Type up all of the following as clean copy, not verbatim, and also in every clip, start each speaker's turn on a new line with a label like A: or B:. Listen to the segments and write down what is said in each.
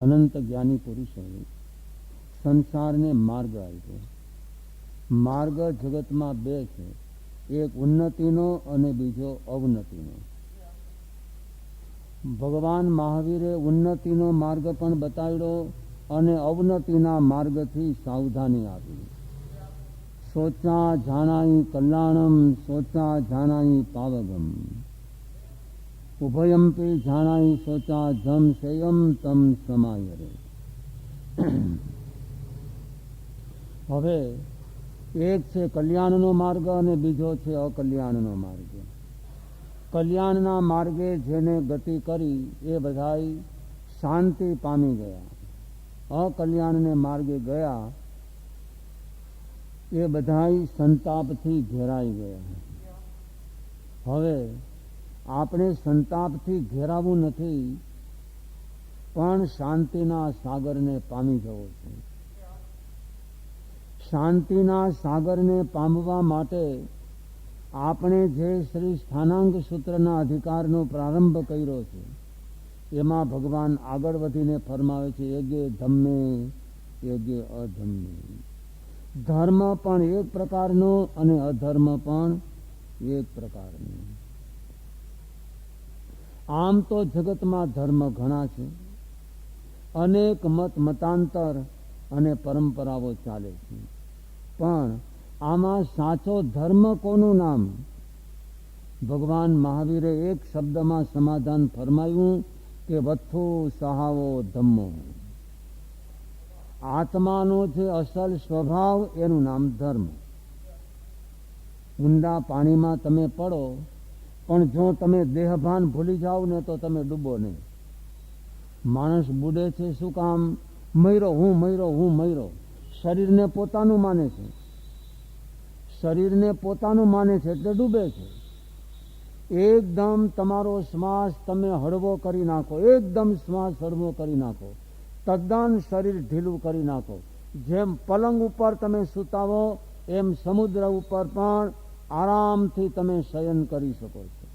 A: અનંત જ્ઞાની પુરુષોએ સંસારને માર્ગ આપ્યો. માર્ગ જગતમાં બે છે, એક ઉન્નતિનો અને બીજો અવનતિનો. ભગવાન મહાવીરે ઉન્નતિનો માર્ગ પણ બતાવ્યો અને અવનતિના માર્ગથી સાવધાની આપી. સોચા જાણાઈ કલ્યાણમ, સોચા જાણાઈ પાવગમ, ઉભયંપી જાણાઈ સોચા જમ સેયમ તમ સમાયરે. હવે એક છે કલ્યાણનો માર્ગ અને બીજો છે અકલ્યાણનો માર્ગ. કલ્યાણના માર્ગે જેને ગતિ કરી એ બધાય શાંતિ પામી ગયા. અકલ્યાણને માર્ગે ગયા એ બધાય સંતાપથી ઘેરાઈ ગયા. હવે આપણે સંતાપથી ઘેરાવું નથી, પણ શાંતિના સાગરને પામી જવો છે. શાંતિના સાગરને પામવા માટે આપણે જે શ્રી સ્થાનાંગ સૂત્રના અધિકારનો પ્રારંભ કર્યો છે એમાં ભગવાન આગળ વધીને ફરમાવે છે, એગે ધમ્મે એગે અધમ્મે. ધર્મ પણ એક પ્રકારનો અને અધર્મ પણ એક પ્રકારનો. આમ તો જગતમાં ધર્મ ઘણા છે, અનેક મતાંતર અને પરંપરાઓ ચાલે છે, પણ આમાં સાચો ધર્મ કોનું નામ? ભગવાન મહાવીરે એક શબ્દમાં સમાધાન ફરમાયું કે વથ્થુ સહાવો ધમ્મો. આત્માનો જે અસલ સ્વભાવ એનું નામ ધર્મ. ઊંડા પાણીમાં તમે પડો, પણ જો તમે દેહભાન ભૂલી જાઓ ને તો તમે ડૂબો નહીં. માણસ બુડે છે શું કામ? મર્યો હું મર્યો હું મર્યો. શરીરને પોતાનું માને છે, શરીરને પોતાનું માને છે એટલે ડૂબે છે. એકદમ તમારો શ્વાસ તમે હળવો કરી નાખો, એકદમ શ્વાસ હળવો કરી નાખો, તદ્દન શરીર ઢીલું કરી નાખો. જેમ પલંગ ઉપર તમે સૂતાવો એમ સમુદ્ર ઉપર પણ આરામથી તમે શયન કરી શકો છો.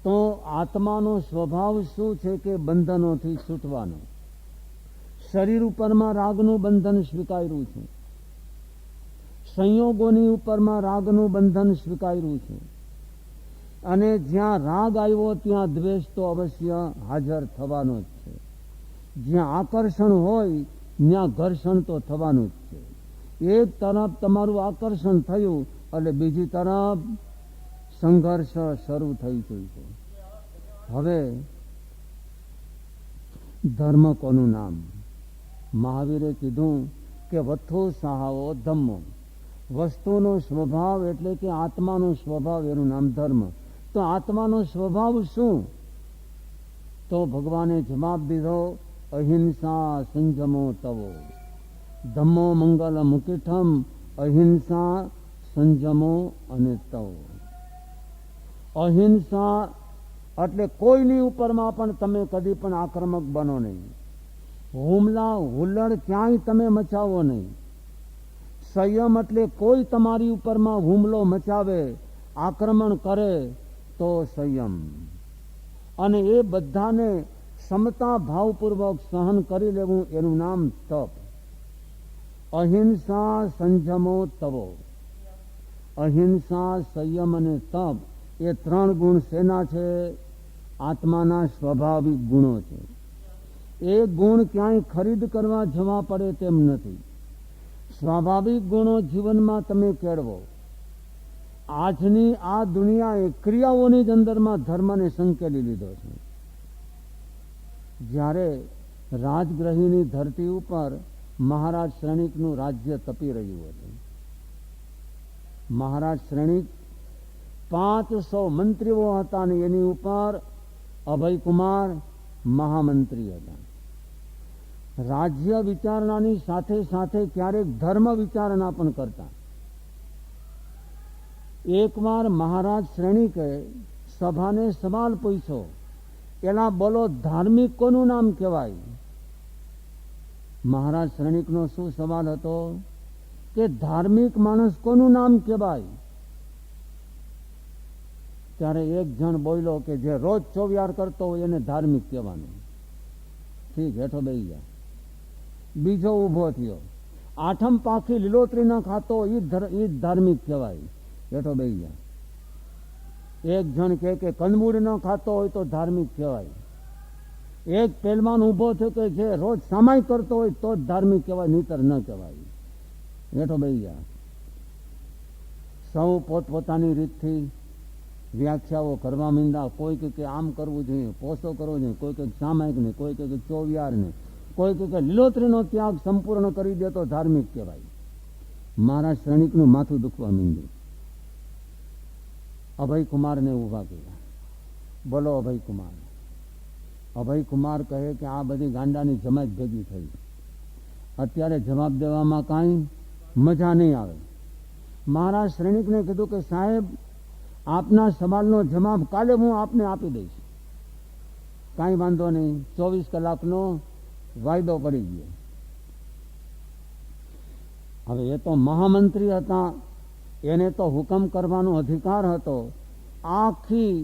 A: તો આત્માનો સ્વભાવ શું છે કે બંધનોથી છૂટવાનો. શરીર ઉપરમાં રાગનું બંધન સ્વીકાર્યું છે, સંયોગોની ઉપરમાં રાગનું બંધન સ્વીકાર્યું છે, અને જ્યાં રાગ આવ્યો ત્યાં દ્વેષ તો અવશ્ય હાજર થવાનો જ છે. જ્યાં આકર્ષણ હોય ત્યાં ઘર્ષણ તો થવાનું જ છે. એક તરફ તમારું આકર્ષણ થયું એટલે બીજી તરફ સંઘર્ષ શરૂ થઈ ગયું છે. હવે ધર્મ કોનું નામ? મહાવીરે કીધું કે વથ્થુ સહાવો ધમ્મો. વસ્તુનો સ્વભાવ એટલે કે આત્માનો સ્વભાવ એનું નામ ધર્મ. તો આત્માનો સ્વભાવ શું? તો ભગવાને જવાબ દીધો, અહિંસા સંજમો તવો ધમ્મો મંગલ મુકિઠમ. અહિંસા સંજમો અને તવો. અહિંસા એટલે કોઈની ઉપરમાં પણ તમે કદી પણ આક્રમક બનો નહીં. હુમલા હુલ્લડ ક્યાંય તમે મચાવો નહીં. સંયમ એટલે કોઈ તમારી ઉપરમાં હુમલો મચાવે, આક્રમણ કરે તો સંયમ. અને એ બધાને ક્ષમતા ભાવપૂર્વક સહન કરી લેવું એનું નામ તપ. અહિંસા સંજમો તવો. અહિંસા સંયમ અને તપ એ ત્રણ ગુણ શેના છે? આત્માના સ્વાભાવિક ગુણો છે. એ ગુણ ક્યાંય ખરીદ કરવા જવા પડે તેમ નથી. સ્વાભાવિક ગુણો જીવનમાં તમે કેળવો. આજની આ દુનિયાએ ક્રિયાઓની જ અંદરમાં ધર્મને સંકેલી લીધો છે. જ્યારે રાજગ્રહીની ધરતી ઉપર મહારાજ શ્રેણિકનું રાજ્ય તપી રહ્યું હતું. મહારાજ શ્રેણિક 500 મંત્રીઓ હતા અને એની ઉપર અભયકુમાર મહામંત્રી હતા. રાજ્ય વિચારણાની સાથે સાથે ક્યારેક ધર્મ વિચારણા પણ કરતા. એકવાર મહારાજ શ્રેણિકે સભાને સવાલ પૂછ્યો, એના બોલો ધાર્મિક કોનું નામ કહેવાય? મહારાજ શ્રેણિકનો શું સવાલ હતો કે ધાર્મિક માણસ કોનું નામ કહેવાય? ત્યારે એક જણ બોલ્યો કે જે રોજ ચોવિયાર કરતો હોય એને ધાર્મિક કહેવાનું. ઠીક, હેઠો બેસી ગયા. બીજો ઊભો થયો, આઠમ પાખી લીલોતરી ન ખાતો એ જ ધાર્મિક કહેવાય. હેઠો બેસી ગયા. એક જણ કે કંદમૂળ ન ખાતો હોય તો ધાર્મિક કહેવાય. એક પહેલવાન ઊભો થયો કે જે રોજ સામાય કરતો હોય તો જ ધાર્મિક કહેવાય, નહીતર ન કહેવાય. હેઠો બેસી ગયા. સૌ પોતપોતાની રીતથી વ્યાખ્યાઓ કરવા માંડ્યા. કોઈ કે આમ કરવું જોઈએ, પોસો કરવો જોઈએ, કોઈ કે સામાયિક નહીં, કોઈ કે ચોવિયાર નહીં, કોઈ કે લીલોતરીનો ત્યાગ સંપૂર્ણ કરી દે તો ધાર્મિક કહેવાય. મારા શ્રેણિકનું માથું દુખવા માંડ્યું. અભય કુમારને ઊભા કર્યા. બોલો અભય કુમાર. અભય કુમાર કહે કે આ બધી ગાંડાની જમાત ભેગી થઈ, અત્યારે જવાબ દેવામાં કાંઈ મજા નહીં આવે. મારા શ્રેણિકને કીધું કે સાહેબ, આપના સવાલનો જવાબ કાલે હું આપને આપી દઈશ. કાંઈ વાંધો નહીં, 24 કલાકનો વાયદો પડી ગયો. હવે એ તો મહામંત્રી હતા, એને તો હુકમ કરવાનો અધિકાર હતો. આખી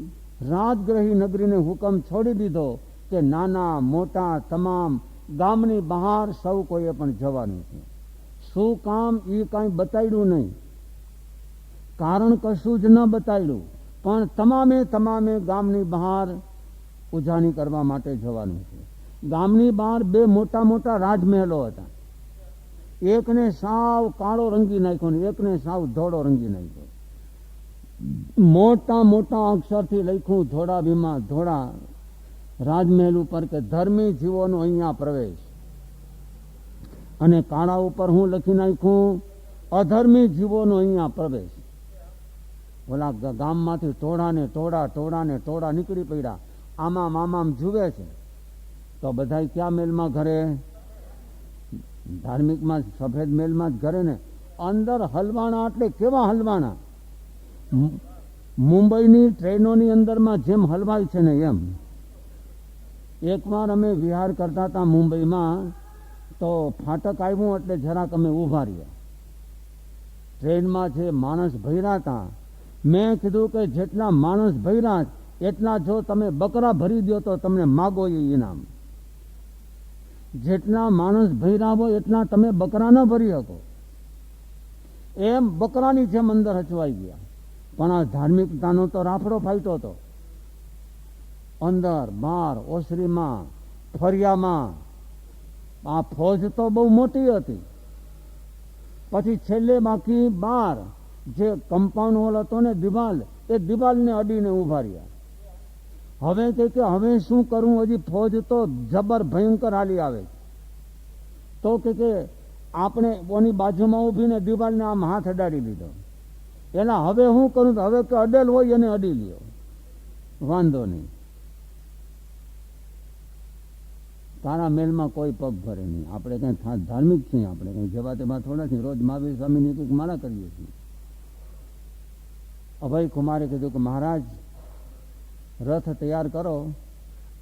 A: રાજગ્રહી નગરીને હુકમ છોડી દીધો કે નાના મોટા તમામ ગામની બહાર સૌ કોઈએ પણ જવાનું છે. શું કામ એ કાંઈ બતાવ્યું નહીં, કારણ કશું જ ન બતાવ્યું, પણ તમામે ગામની બહાર ઉજાણી કરવા માટે જવાનું છે. ગામની બહાર 2 મોટા મોટા રાજમહેલો હતા. એકને સાવ કાળો રંગી નાખ્યો ને એકને સાવ ધોળો રંગી નાખ્યો. મોટા મોટા અક્ષરથી લખ્યું ધોળા ભીમા ધોળા રાજમહેલ ઉપર કે ધર્મી જીવોનો અહીંયા પ્રવેશ, અને કાળા ઉપર હું લખી નાખ્યું અધર્મી જીવોનો અહીંયા પ્રવેશ. ઓલા ગામમાંથી ટોળા નીકળી પડ્યા. આમામ જુએ છે તો બધા ક્યાં મેલમાં ઘરે? ધાર્મિકમાં સફેદ મેલમાં જ ઘરે ને. અંદર હલવાણા એટલે કેવા હલવાણા, મુંબઈની ટ્રેનોની અંદરમાં જેમ હલવાય છે ને એમ. એકવાર અમે વિહાર કરતા હતા મુંબઈમાં, તો ફાટક આવ્યું એટલે જરાક અમે ઊભા રહ્યા. ટ્રેનમાં જે માણસ ભર્યા હતા, મેં કીધું કે જેટલા માણસ ભર્યા એટલા જો તમે બકરા ભરી દો તો તમને માગો એ ઇનામ. જેટલા માણસ ભર્યા હોય એટલા તમે બકરા ન ભરી શકો. એમ બકરાની જેમ અંદર હચવાઈ ગયા. પણ આ ધાર્મિકતાનો તો રાફડો ફાટ્યો હતો. અંદર બહાર ઓસરીમાં ફરિયામાં આ ફોજ તો બહુ મોટી હતી. પછી છેલ્લે બાકી બહાર જે કમ્પાઉન્ડ હોલ હતો ને દિવાલ, એ દિવાલને અડીને ઉભા રહ્યા. હવે કે હવે શું કરવું, હજી ફોજ તો જબર ભયંકર હાલી આવે. તો કે આપણે ઓની બાજુમાં ઊભીને દિવાલને આમ હાથ અડાડી લીધો. એના હવે શું કરું, હવે કે અડેલ હોય એને અડી લ્યો, વાંધો નહીં. તારા મેલમાં કોઈ પગ ભરે નહીં. આપણે કઈ ધાર્મિક છીએ, આપણે કઈ જવા તેમાં થોડા છીએ. રોજ મહાવીર સ્વામીની કંઈક માળા કરીએ છીએ. અભય કુમારે કીધું કે મહારાજ રથ તૈયાર કરો,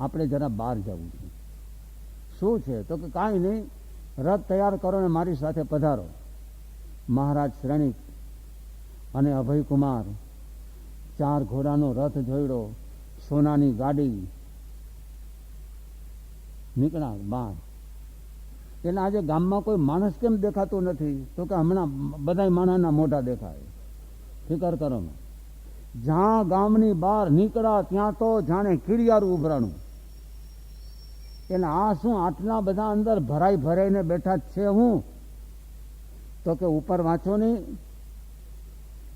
A: આપણે જરા બહાર જવું છે. શું છે? તો કે કાંઈ નહીં, રથ તૈયાર કરો ને મારી સાથે પધારો. મહારાજ શ્રેણિક અને અભય કુમાર 4 ઘોડાનો રથ જોડ્યો, સોનાની ગાડી નીકળ્યા બહાર. એટલે આજે ગામમાં કોઈ માણસ કેમ દેખાતું નથી? તો કે હમણાં બધા માણસના મોઢા દેખાય. ફિકર કરો. જ્યાં ગામની બહાર નીકળ્યા ત્યાં તો જાણે કીડિયારું ઉભરાણું. એટલે આ શું આટલા બધા અંદર ભરાઈને બેઠા છે? હું તો કે ઉપર વાંચો નહીં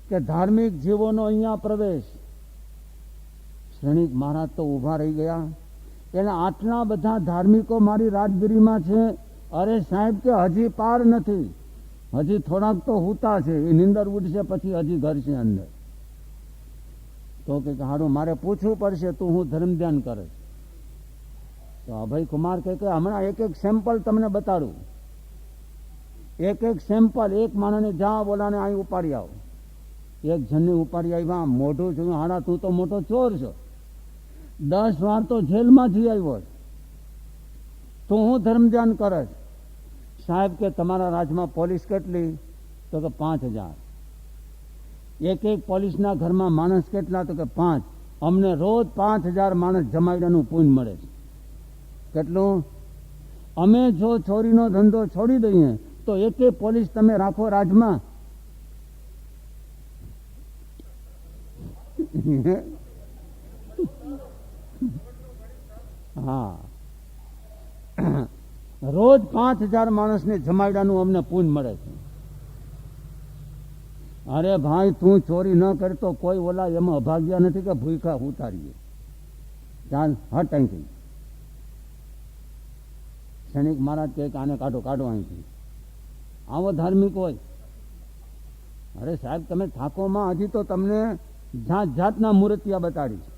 A: કે ધાર્મિક જીવોનો અહીંયા પ્રવેશ. શ્રેણિક મહારાજ તો ઊભા રહી ગયા. એટલે આટલા બધા ધાર્મિકો મારી રાજગીરીમાં છે. અરે સાહેબ કે હજી પાર નથી, હજી થોડાક તો હુતા છે, એ નીંદર ઉઠશે પછી હજી ઘર છે અંદર. તો કે હારું મારે પૂછવું પડશે, તું હું ધર્મ ધ્યાન કરે. તો અભય કુમાર કે હમણાં એક સેમ્પલ તમને બતાડું. એક સેમ્પલ, એક માણસને જા બોલાને અહીં ઉપાડી આવો. એક જણને ઉપાડી આવ્યા, મોઢું જોયું, હાડા તું તો મોટો ચોર છો, 10 વાર તો જેલમાં જઈ આવ્યો, તું હું ધર્મ ધ્યાન કરે? સાહેબ કે તમારા રાજમાં પોલીસ કેટલી? તો કે 5000. એક એક પોલીસના ઘરમાં માણસ કેટલા? તો કે 5. અમને રોજ 5000 માણસ જમાડ્યાનું પુણ્ય મળે છે. કેટલું? અમે જો ચોરીનો ધંધો છોડી દઈએ તો એક એક પોલીસ તમે રાખો રાજમાં. હા, રોજ 5000 માણસને જમાડ્યાનું અમને પુણ્ય મળે છે. અરે ભાઈ, તું ચોરી ન કરતો કોઈ ઓલા એમાં અભાગ્યા નથી કે ભૂખા ઉતારીએ. ચાલ હટ અહીંથી. સૈનિક મહારાજ કહે કે આને કાઢો કાઢો અહીંથી. આવો ધાર્મિક હોય? અરે સાહેબ, તમે થાકોમાં હજી તો તમને જાત જાતના મૂર્તિયા બતાડી છે.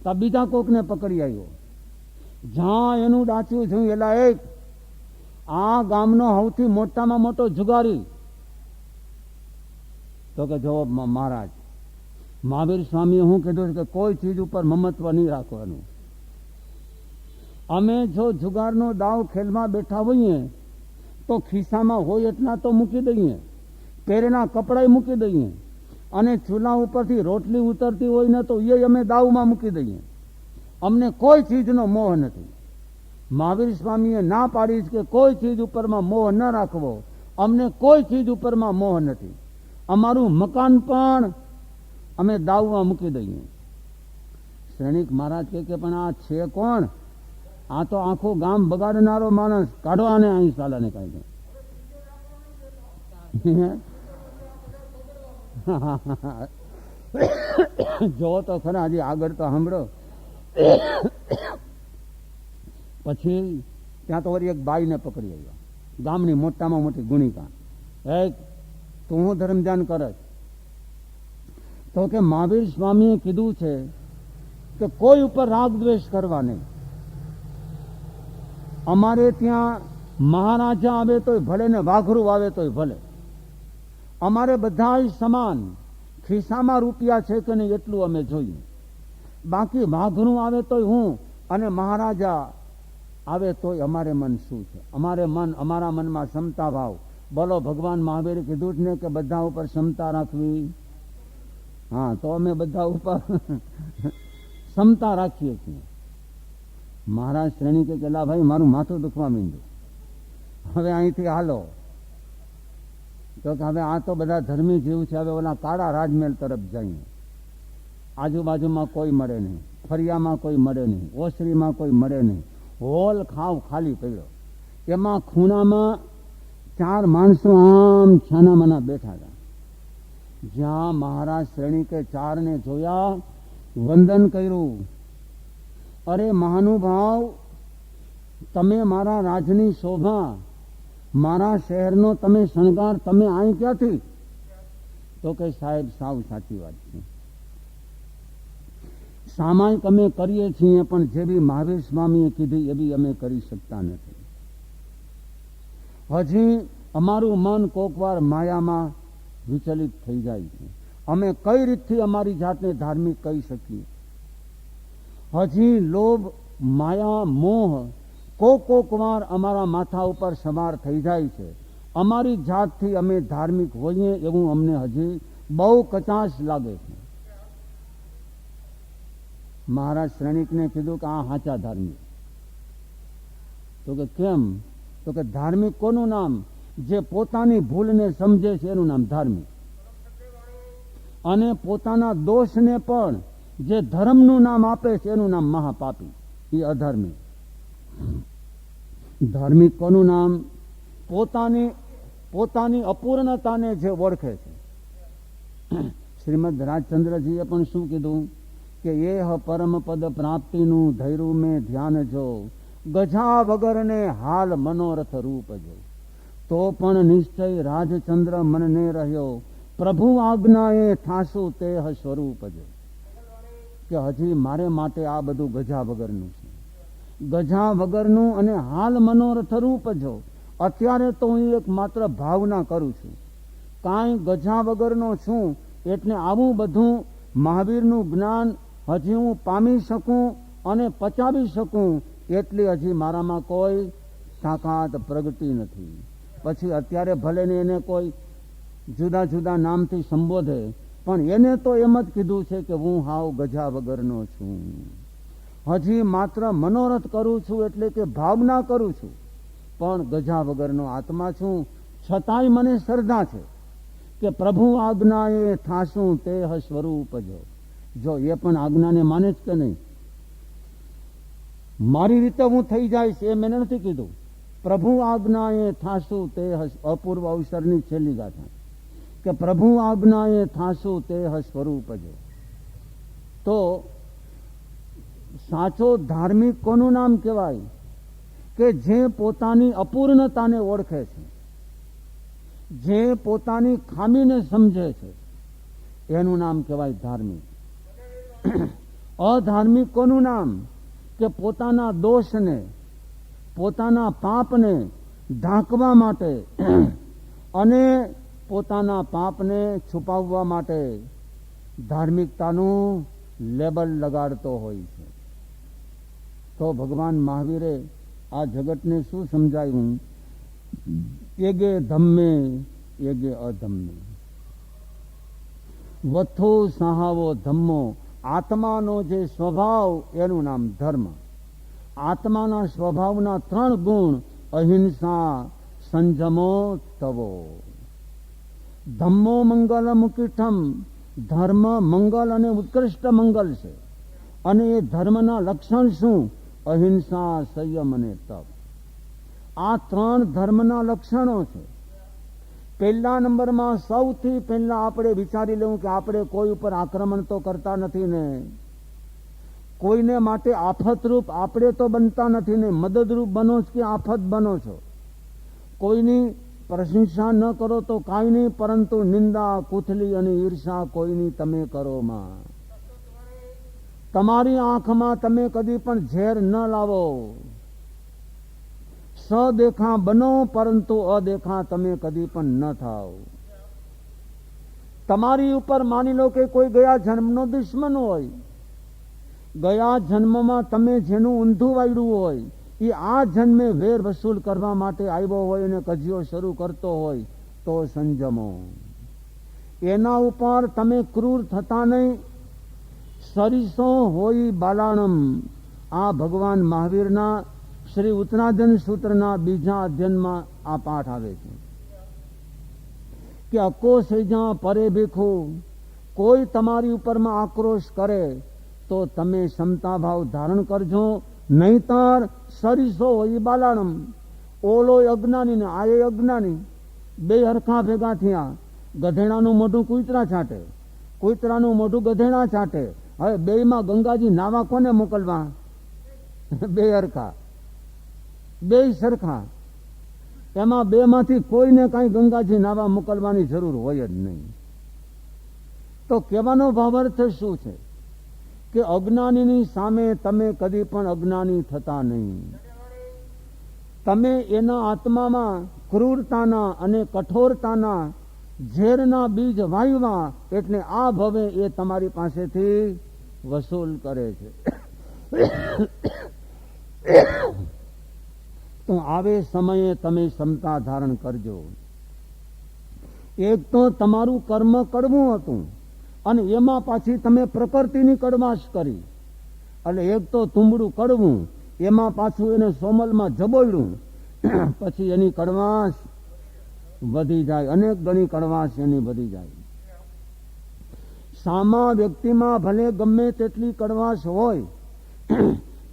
A: તો બીજા કોકને પકડી આવ્યો. જ્યાં એનું ડાચ્યું છું એલા એક આ ગામનો સૌથી મોટામાં મોટો જુગારી. તો કે જો મહારાજ, મહાવીર સ્વામીએ શું કીધું છે કે કોઈ ચીજ ઉપર મમત્વ નહીં રાખવાનું. અમે જો જુગારનો દાવ ખેલમાં બેઠા હોઈએ તો ખિસ્સામાં હોય એટલા તો મૂકી દઈએ, પહેરેલા કપડાં મૂકી દઈએ, અને ચૂલા ઉપરથી રોટલી ઉતરતી હોય ને તો એ અમે દાવમાં મૂકી દઈએ. અમને કોઈ ચીજનો મોહ નથી. મહાવીર સ્વામીએ ના પાડી કે કોઈ ચીજ ઉપરમાં મોહ ન રાખવો. અમને કોઈ ચીજ ઉપરમાં મોહ નથી. અમારું મકાન પણ અમે દાવમાં મૂકી દઈએ. સૈનિક મહારાજ કહે કે પણ આ છે કોણ? આ તો આખું ગામ બગાડનારો માણસ. કાઢો આને અહીં સાલાને કાઢી. જો તો ખરા, હજી આગળ તો સાંભળો. પછી ત્યાં તો વળી એક બાઈને પકડી આવ્યા, ગામની મોટામાં મોટી ગુણિકા. તું હું ધર્મ ધ્યાન કરે? તો કે મહાવીર સ્વામીએ કીધું છે કે કોઈ ઉપર રાગ દ્વેષ કરવા નહીં. અમારે ત્યાં મહારાજા આવે તોય ભલે ને વાઘરું આવે તોય ભલે. અમારે બધા સમાન. ખિસ્સામાં રૂપિયા છે કે નહીં એટલું અમે જોઈએ. બાકી વાઘરું આવે તોય હું, અને મહારાજા આવે તોય અમારે મન શું છે? અમારે મન, અમારા મનમાં ક્ષમતા ભાવ. બોલો, ભગવાન મહાવીરે કીધું જ ને કે બધા ઉપર ક્ષમતા રાખવી. હા, તો અમે બધા ઉપર ક્ષમતા રાખીએ છીએ. મહારાજ શ્રેણી કે લા ભાઈ, મારું માથું દુખવા માંડ્યું, હવે અહીંથી હાલો. તો કે હવે આ તો બધા ધર્મી જીવ છે, હવે ઓલા કાળા રાજમહેલ તરફ જઈએ. આજુબાજુમાં કોઈ મળે નહીં, ફરિયામાં કોઈ મળે નહીં, ઓસરીમાં કોઈ મળે નહીં. હોલ ખાવ ખાલી પડ્યો. એમાં ખૂણામાં 4 માણસો આમ છાનામાના બેઠા હતા. જ્યાં મહારાજ શ્રેણી કે 4ને જોયા, વંદન કર્યું. અરે મહાનુભાવ, તમે મારા રાજની શોભા, મારા શહેરનો તમે શણગાર, તમે અહીં ક્યાંથી? તો કે સાહેબ, સાવ સાચી વાત છે. સામાયિક અમે કરીએ છીએ, પણ જે બી મહાવીર સ્વામીએ કીધી એ બી અમે કરી શકતા નથી. હજી અમારું મન કોકવાર માયામાં વિચલિત થઈ જાય છે. અમે કઈ રીતથી અમારી જાતને ધાર્મિક કહી શકીએ? હજી લોભ, માયા, મોહ કોક વાર અમારા માથા ઉપર સવાર થઈ જાય છે. અમારી જાતથી અમે ધાર્મિક હોઈએ એવું અમને હજી બહુ કચાશ લાગે છે. મહારાજ શ્રેણીકને કીધું કે આ સાચા ધાર્મિક. તો કે કેમ? તો કે ધાર્મિક કોનું નામ? જે પોતાની ભૂલને સમજે છે એનું નામ ધાર્મિક. અને પોતાના દોષને પણ જે ધર્મનું નામ આપે છે એનું નામ મહાપાપી, એ અધાર્મિક. ધાર્મિક કોનું નામ? પોતાની અપૂર્ણતાને જે ઓળખે છે. શ્રીમદ રાજચંદ્રજીએ પણ શું કીધું કે એહ પરમ પદ પ્રાપ્તિનું ધૈર્યું મેં ધ્યાન જો, ગજા વગરને હાલ મનોરથ રૂપ જો. તો પણ નિશ્ચય રાજચંદ્ર મનને રહ્યો, પ્રભુ આજ્ઞાએ થાશું તે સ્વરૂપ જો. કે હજી મારે માટે આ બધું ગજા વગરનું છે. ગજા વગરનું અને હાલ મનોરથ રૂપ જો. અત્યારે તો હું એક માત્ર ભાવના કરું છું, કાંઈ ગજા વગરનો છું. એટલે આવું બધું મહાવીરનું જ્ઞાન હજી હું પામી શકું અને પચાવી શકું એટલી હજી મારામાં કોઈ તાકાત પ્રગટી નથી. પછી અત્યારે ભલે ને એને કોઈ જુદા જુદા નામથી સંબોધે, પણ એને તો એમ જ કીધું છે કે હું હાવ ગજા વગરનો છું. હજી માત્ર મનોરથ કરું છું, એટલે કે ભાવના કરું છું, પણ ગજા વગરનો આત્મા છું. છતાંય મને શ્રદ્ધા છે કે પ્રભુ આજ્ઞાએ થાશું તે સ્વરૂપ જો એ પણ આજ્ઞાને માને જ કે નહીં. મારી રીતે હું થઈ જઈશ એ મેં નથી કીધું. પ્રભુ આજ્ઞાએ થાશું તે અપૂર્વ અવસરની છેલ્લી ગાથા કે પ્રભુ આજ્ઞાએ થાશું તે સ્વરૂપ તો સાચો ધાર્મિક કોનું નામ કહેવાય? કે જે પોતાની અપૂર્ણતાને ઓળખે છે, જે પોતાની ખામીને સમજે છે, એનું નામ કહેવાય ધાર્મિક. અધાર્મિક કોનું નામ? કે પોતાના દોષને, પોતાના પાપને ઢાંકવા માટે અને પોતાના પાપને છુપાવવા માટે ધાર્મિકતાનું લેબલ લગાડતો હોય છે. તો ભગવાન મહાવીરે આ જગતને શું સમજાયું? એગે ધમ્મે એગે અધમ્મે. વથો સહાવો ધમ્મો. આત્માનો જે સ્વભાવ એનું નામ ધર્મ. આત્માના સ્વભાવના 3 ગુણ: અહિંસા, સંજમો, તવો. ધમ્મો મંગલ મુકીઠમ. ધર્મ મંગલ અને ઉત્કૃષ્ટ મંગલ છે. અને એ ધર્મના લક્ષણ શું? અહિંસા, સંયમ અને તપ. આ 3 ધર્મના લક્ષણો છે. પહેલા નંબરમાં સૌથી પહેલા આપણે વિચારી લેવું કે આપણે કોઈ ઉપર આક્રમણ તો કરતા નથી ને, કોઈને માટે આફતરૂપ આપણે તો બનતા નથી ને. મદદરૂપ બનો છો કે આફત બનો છો? કોઈની પ્રશંસા ન કરો તો કાંઈ નહીં, પરંતુ નિંદા, કુથલી અને ઈર્ષા કોઈની તમે કરો માં. તમારી આંખમાં તમે કદી પણ ઝેર ન લાવો. સદેખા બનો, પરંતુ અદેખા તમે કદી પણ ન થાવ. તમારી ઉપર માની લો કે કોઈ ગયા જન્મનો દુશ્મન હોય, ગયા જન્મમાં તમે જેનું ઊંધું વાળ્યું હોય, એ આ જન્મે વેર વસૂલ કરવા માટે આવ્યો હોય અને કજિયો શરૂ કરતો હોય તો સંજમો. એના ઉપર તમે ક્રૂર થતા નહીં. સરીસો હોય બાલાણમ. આ ભગવાન મહાવીરના શ્રી ઉત્તરાધન સૂત્રના 2જા અધ્યયનમાં આ પાઠ આવે છે કે અકો સેજા પરે ભીખો. કોઈ તમારી ઉપરમાં આક્રોશ કરે તો તમે ક્ષમતા ભાવ ધારણ કરજો, નહીતર સરીસો હોય બાલાણમ. ઓલો અજ્ઞાની ને આ અજ્ઞાની, 2 હરખા ભેગા થયા. ગધેડાનું મોઢું કૂતરા છાંટે, કૂતરાનું મોઢું ગધેડા છાંટે. હવે 2માં ગંગાજી નાવા કોને મોકલવા? 2 હરખા, 2 સરખા. એમાં 2માંથી કોઈને કાંઈ ગંગાજી નાવા મોકલવાની જરૂર હોય જ નહીં. તો કહેવાનો ભાવાર્થ શું છે? કે અજ્ઞાનીની સામે તમે કદી પણ અજ્ઞાની થતા નહીં. તમે એના આત્મામાં ક્રૂરતાના અને કઠોરતાના ઝેરના બીજ વાવ્યા, એટલે આ ભવે એ તમારી પાસેથી વસૂલ કરે છે. તો આવે સમયે તમે ક્ષમતા ધારણ કરજો. એક તો તમારું કર્મ કડવું હતું અને એમાં પાછી તમે પ્રકૃતિની કડવાશ કરી, એટલે એક તો તુંબડું કડવું, એમાં પાછું એને સોમલમાં જબોયડું, પછી એની કડવાશ વધી જાય, અનેક ગણી કડવાશ એની વધી જાય. સામા વ્યક્તિમાં ભલે ગમે તેટલી કડવાશ હોય,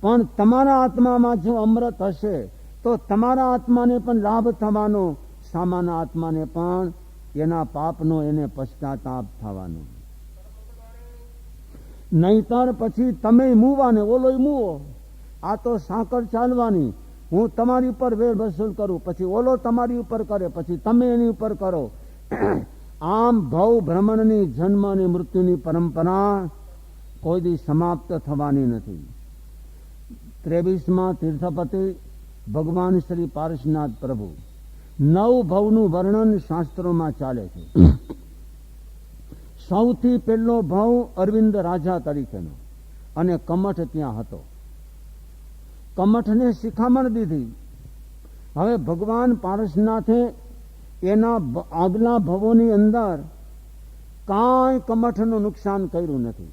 A: પણ તમારા આત્મામાં જો અમૃત હશે તો તમારા આત્માને પણ લાભ થવાનો, સામાના આત્માને પણ એના પાપનો એને પશ્ચાતાપ થવાનો. નહીતર પછી તમે મૂવા ને ઓલો મૂવો. આ તો સાંકળ ચાલવાની. હું તમારી ઉપર વેર વસૂલ કરું, પછી ઓલો તમારી ઉપર કરે, પછી તમે એની ઉપર કરો. આમ ભવ ભ્રમણની જન્મ અને મૃત્યુની પરંપરા કોઈ દી સમાપ્ત થવાની નથી. 23માં તીર્થપતિ ભગવાન શ્રી પારસનાથ પ્રભુ 9 ભવનું વર્ણન શાસ્ત્રોમાં ચાલે છે. સૌથી પહેલો ભવ અરવિંદ રાજા તરીકેનો, અને કમઠ ત્યાં હતો. કમઠને શિખામણ દીધી. હવે ભગવાન પારસનાથે એના આગલા ભવોની અંદર કાંઈ કમઠનું નુકસાન કર્યું નથી,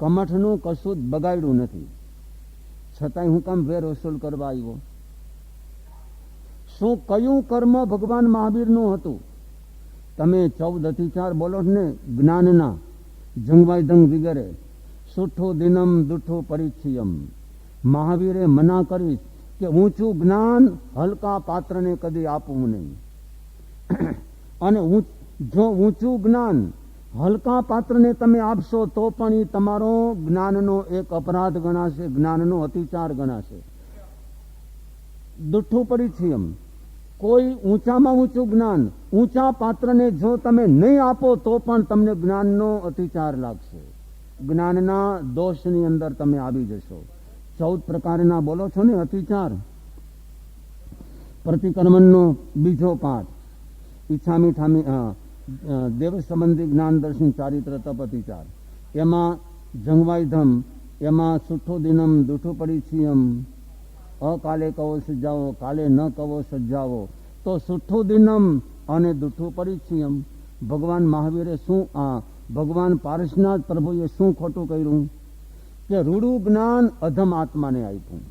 A: કમઠનું કશું જ બગાડ્યું નથી, છતાંય હું કામ વેર વસૂલ કરવા આવ્યો? શું કયું કર્મ ભગવાન મહાવીરનું હતું? તમે 14 અતિચાર બોલો ને જ્ઞાનના, જંગવાયધંગ વગેરે. સુઠ્ઠું દિનમ દુઠ્ઠું પરિચ્છિયમ. મહાવીરે મના કરી કે ઊંચું જ્ઞાન હલકા પાત્રને કદી આપવું નહીં. અને જો ઊંચું જ્ઞાન હલકા પાત્રને તમે આપશો તો પણ એ તમારો જ્ઞાનનો એક અપરાધ ગણાશે, જ્ઞાનનો અતિચાર ગણાશે. દુઠ્ઠું પરિચ્છિયમ. કોઈ ઊંચામાં ઊંચું જ્ઞાન ઊંચા પાત્રને જો તમે નહીં આપો તો પણ તમને જ્ઞાનનો અતિચાર લાગશે, જ્ઞાનના દોષની અંદર તમે આવી જશો. 14 પ્રકારના બોલો છો ને અતિચાર. પ્રતિક્રમણનો બીજો પાઠ, ઈચ્છામી ઠામી દેવ સંબંધી જ્ઞાન દર્શન ચારિત્ર તપ અતિચાર, એમાં જંગવાયધમ, એમાં સુઠ્ઠું દિનમ દુઠ્ઠું પરિચ્છિયમ. અકાલે કહો સજ્જાવો, કાલે ન કહો સજ્જાવો. તો સુઠ્ઠું દિનમ અને દુઠ્ઠું પરિચ્છિયમ. ભગવાન મહાવીરે શું, ભગવાન પારસનાથ પ્રભુએ શું ખોટું કર્યું? કે રૂડું જ્ઞાન અધમ આત્માને આપ્યું.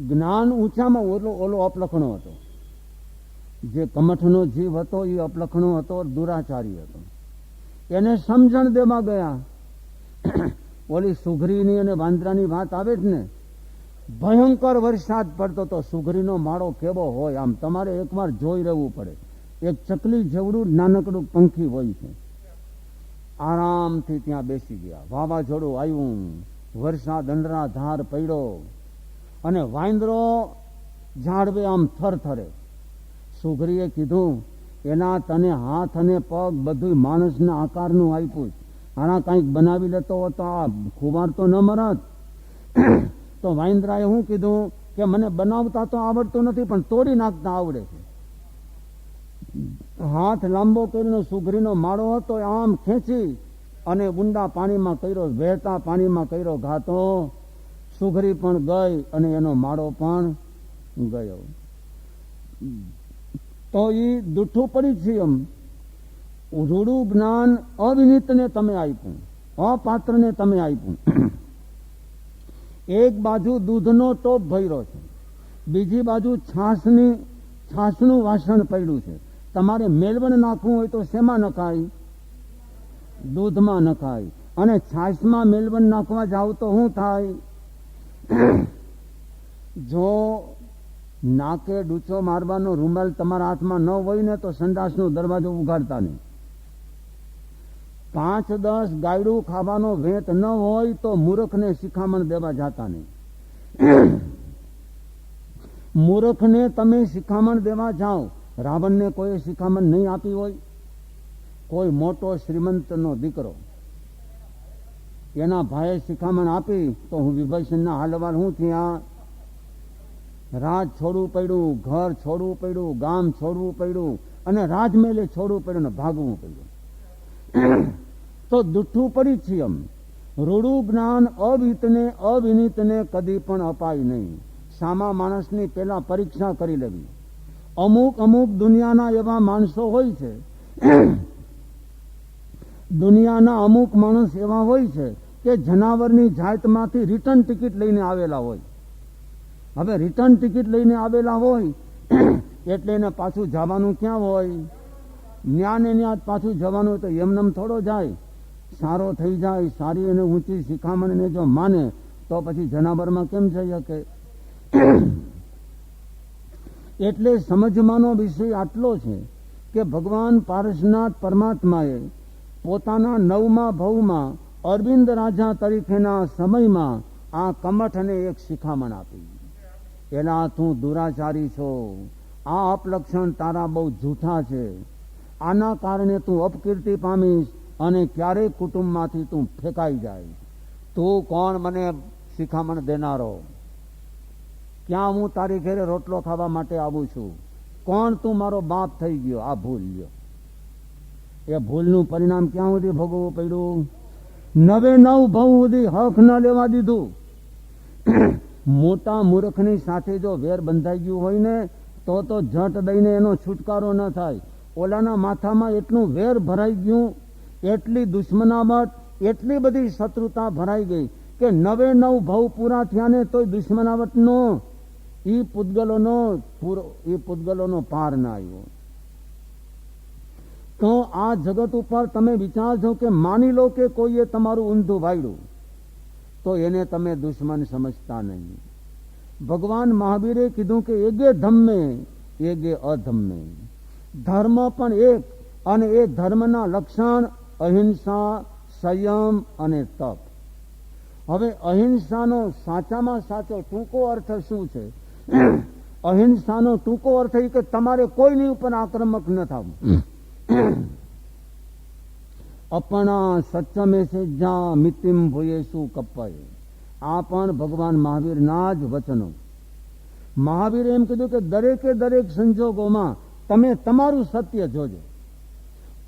A: જ્ઞાન ઊંચામાં ઓલો અપલખણો હતો, જે કમઠનો જીવ હતો એ અપલખણો હતો, દુરાચારી હતો. એને સમજણ દેવા ગયા. ઓલી સુઘરીની અને વાંદરાની વાત આવે જ ને, ભયંકર વરસાદ પડતો તો સુઘરીનો માળો કેવો હોય, આમ તમારે એકવાર જોઈ રહેવું પડે. એક ચકલી જેવડું નાનકડું પંખી હોય છે. આરામથી ત્યાં બેસી ગયા. વાવાઝોડું આવ્યું, વરસાદ અંડરાધાર પડ્યો અને વાંદરો ઝાડવે આમ થરથરે. સુઘરીએ કીધું, એના તને હાથ અને પગ બધું માણસના આકારનું આપ્યું, આના કંઈક બનાવી લેતો હતો આ ખુમાર તો ન મરત. તો વાંદરાએ શું કીધું કે મને બનાવતા તો આવડતું નથી પણ તોડી નાખતા આવડે છે. હાથ લાંબો કરીને સુઘરીનો માળો હતો, આમ ખેંચી અને ઊંડા પાણીમાં કર્યો, વહેતા પાણીમાં કર્યો ઘાતો. સુઘરી પણ ગઈ અને એનો માળો પણ ગયો. તો એ દુઠ્ઠું પરિચ્છિયમ. રૂડું જ્ઞાન અવિનિતને તમે આપ્યું, અપાત્રને તમે આપ્યું. એક બાજુ દૂધનો ટોપ ભર્યો છે, બીજી બાજુ છાસનું વાસણ પડ્યું છે. તમારે મેલવણ નાખવું હોય તો શેમાં નખાય? દૂધમાં નખાય. અને છાસમાં મેલવણ નાખવા જાવ તો શું થાય? જો નાકે ડૂચો મારવાનો રૂમાલ તમારા હાથમાં ન હોય ને તો સંડાસનો દરવાજો ઉઘાડતા નહીં. 5-10 ગાયડું ખાવાનો વેત ન હોય તો મૂર્ખને શિખામણ દેવા જાતા નહીં. મૂર્ખને તમે શિખામણ દેવા જાઓ. રાવણને કોઈ શિખામણ નહીં આપી હોય? કોઈ મોટો શ્રીમંતનો દીકરો, એના ભાઈએ શિખામણ આપી તો હું વિભીષણના હાલવાલ હું થયા? રાજ છોડવું પડ્યું, ઘર છોડવું પડ્યું, ગામ છોડવું પડ્યું અને રાજમહેલે છોડવું પડ્યું ને ભાગવું પડ્યું. તો દુઠ્ઠું પરિચ્છિયમ. રૂડું જ્ઞાન અવિનિતને કદી પણ અપાય નહીં. સામા માણસની પેલા પરીક્ષા કરી લેવી. અમુક દુનિયાના એવા માણસો હોય છે, દુનિયાના અમુક માણસ એવા હોય છે કે જનાવરની જાતમાંથી રિટર્ન ટિકિટ લઈને આવેલા હોય. હવે રિટર્ન ટિકિટ લઈને આવેલા હોય એટલે એને પાછું જવાનું ક્યાં હોય? ન્યા ને ન્યા પાછું જવાનું હોય તો એમનેમ થોડો જાય. સારો થઈ જાય, સારી અને ઊંચી શિખામણને જો માને તો પછી જનાવરમાં કેમ જઈ શકે? એટલે સમજવાનો વિષય આટલો છે કે ભગવાન પારસનાથ પરમાત્માએ પોતાના 9મા ભવમાં અરવિંદ રાજા તરીકેના સમયમાં આ કમઠને એક શિખામણ આપી. એલા તું દુરાચારી છો, આ અપલક્ષણ તારા બહુ જૂઠા છે, આના કારણે તું અપકીર્તિ પામીશ અને ક્યારેક કુટુંબમાંથી તું ફેંકાઈ જાય. તું કોણ મને શિખામણ દેનારો? ક્યાં હું તારી ઘરે રોટલો ખાવા માટે આવું છું? કોણ તું મારો બાપ થઈ ગયો? આ ભૂલ લ્યો. એ ભૂલનું પરિણામ ક્યાં સુધી ભોગવવું પડ્યું? 9 ભવ સુધી હક ન લેવા દીધું. મોટા મૂર્ખની સાથે જો વેર બંધાઈ ગયું હોય ને તો જટ દઈને એનો છુટકારો ન થાય. ઓલાના માથામાં એટલું વેર ભરાઈ ગયું, એટલી દુશ્મનાવટ, એટલી બધી શત્રુતા ભરાઈ ગઈ કે 99 ભવ પૂરા થયા ને તોય દુશ્મનાવટનો એ પૂતગલોનો પાર ના આવ્યો. તો આ જગત ઉપર તમે વિચારજો કે માની લો કે કોઈએ તમારું ઊંધું વાળ્યું તો એને તમે દુશ્મન સમજતા નહીં. ભગવાન મહાવીરે કીધું કે એગે ધમ્મે એગે અધમ્મે, ધર્મ પણ એક, અને એ ધર્મના લક્ષણ અહિંસા, સંયમ અને તપ. હવે અહિંસાનો સાચામાં સાચો ટૂંકો અર્થ શું છે? અહિંસાનો ટૂંકો અર્થ એ કે તમારે કોઈની ઉપર આક્રમક ન થવું. અપણા સચ્ચમે સે જા મિતિમ ભૂયેસુ કપ્પાય. આ પણ ભગવાન મહાવીરના જ વચનો. મહાવીરે એમ કીધું કે દરેકે દરેક સંજોગોમાં તમે તમારું સત્ય જોજો,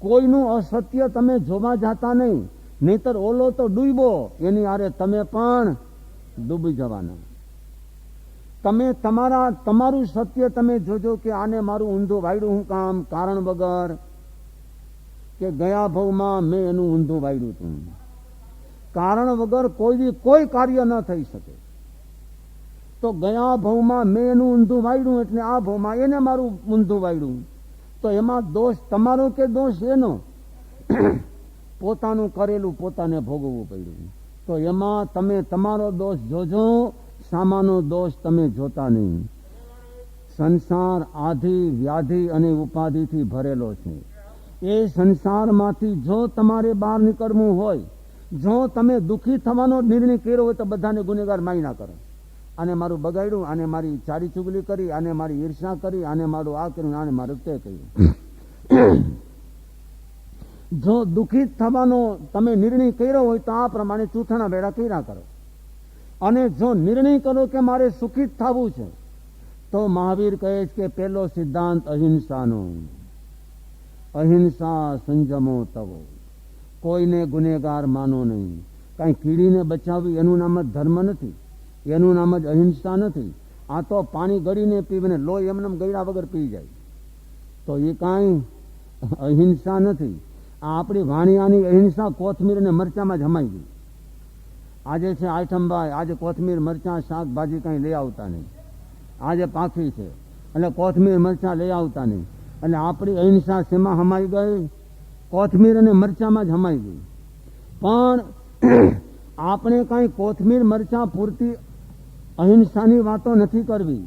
A: કોઈનું અસત્ય તમે જોવા જાતા નહીં, નહીતર ઓલો તો ડૂબો એની આરે તમે પણ ડૂબી જવાના. તમે તમારું સત્ય તમે જોજો કે આને મારું ઊંધું વાળ્યું હું કામ, કારણ વગર, કે ગયા ભવમાં મેં એનું ઊંધું વાળ્યું હતું. કારણ વગર કોઈ કાર્ય ન થઈ શકે. તો ગયા ભવમાં મેં એનું ઊંધું વાળ્યું એટલે આ ભવમાં એને મારું ઊંધું વાળ્યું. તો એમાં દોષ તમારો કે દોષ એનો? પોતાનું કરેલું પોતાને ભોગવવું પડ્યું. તો એમાં તમે તમારો દોષ જોજો, સામાનો દોષ તમે જોતા નહીં. સંસાર આધિ, વ્યાધિ અને ઉપાધિથી ભરેલો છે. એ સંસારમાંથી જો તમારે બહાર નીકળવું હોય, જો તમે દુઃખી થવાનો નિર્ણય કર્યો હોય તો બધાને ગુનેગાર માની ના કરો. આને મારું બગાડ્યું, આને મારી ચારી ચુગલી કરી, આને મારી ઈર્ષા કરી, આને મારું આ કર્યું, આને મારું તે કર્યું. જો દુઃખી થવાનો તમે નિર્ણય કર્યો હોય તો આ પ્રમાણે ચૂથાણા બેડા કર્યા કરો. અને જો નિર્ણય કરો કે મારે સુખી થવું છે તો મહાવીર કહે છે કે પહેલો સિદ્ધાંત અહિંસાનો. અહિંસા સંજમો તવો. કોઈને ગુનેગાર માનો નહીં. કાંઈ કીડીને બચાવવી એનું નામ જ ધર્મ નથી, એનું નામ જ અહિંસા નથી. આ તો પાણી ગળીને પીવીને લોહી એમને ગળ્યા વગર પી જાય તો એ કાંઈ અહિંસા નથી. આ આપણી વાણિયાની અહિંસા કોથમીર અને મરચામાં જ હમાઈ ગઈ. આજે છે આઠમભાઈ, આજે કોથમીર મરચાં શાકભાજી કાંઈ લઈ આવતા નહીં. આજે પાખી છે એટલે કોથમીર મરચાં લઈ આવતા નહીં. એટલે આપણી અહિંસા શેમાં હમાઈ ગઈ? કોથમીર અને મરચામાં જ હમાઈ ગઈ. પણ આપણે કાંઈ કોથમીર મરચાં પૂરતી અહિંસાની વાતો નથી કરવી.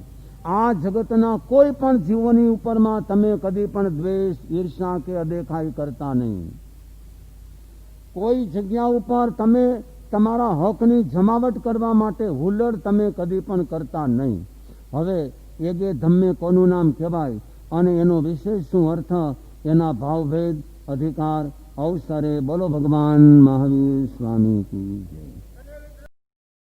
A: આ જગતના કોઈ પણ જીવોની ઉપરમાં તમે કદી પણ દ્વેષ, ઈર્ષા કે અદેખાઈ કરતા નહીં. કોઈ જગ્યા ઉપર તમે તમારા હકની જમાવટ કરવા માટે હુલ્લડ તમે કદી પણ કરતા નહીં. હવે એગે ધમ્મે કોનું નામ કહેવાય અને એનો વિશેષ શું અર્થ, એના ભાવભેદ, અધિકાર, અવસરે બોલો ભગવાન મહાવીર સ્વામી કી જય.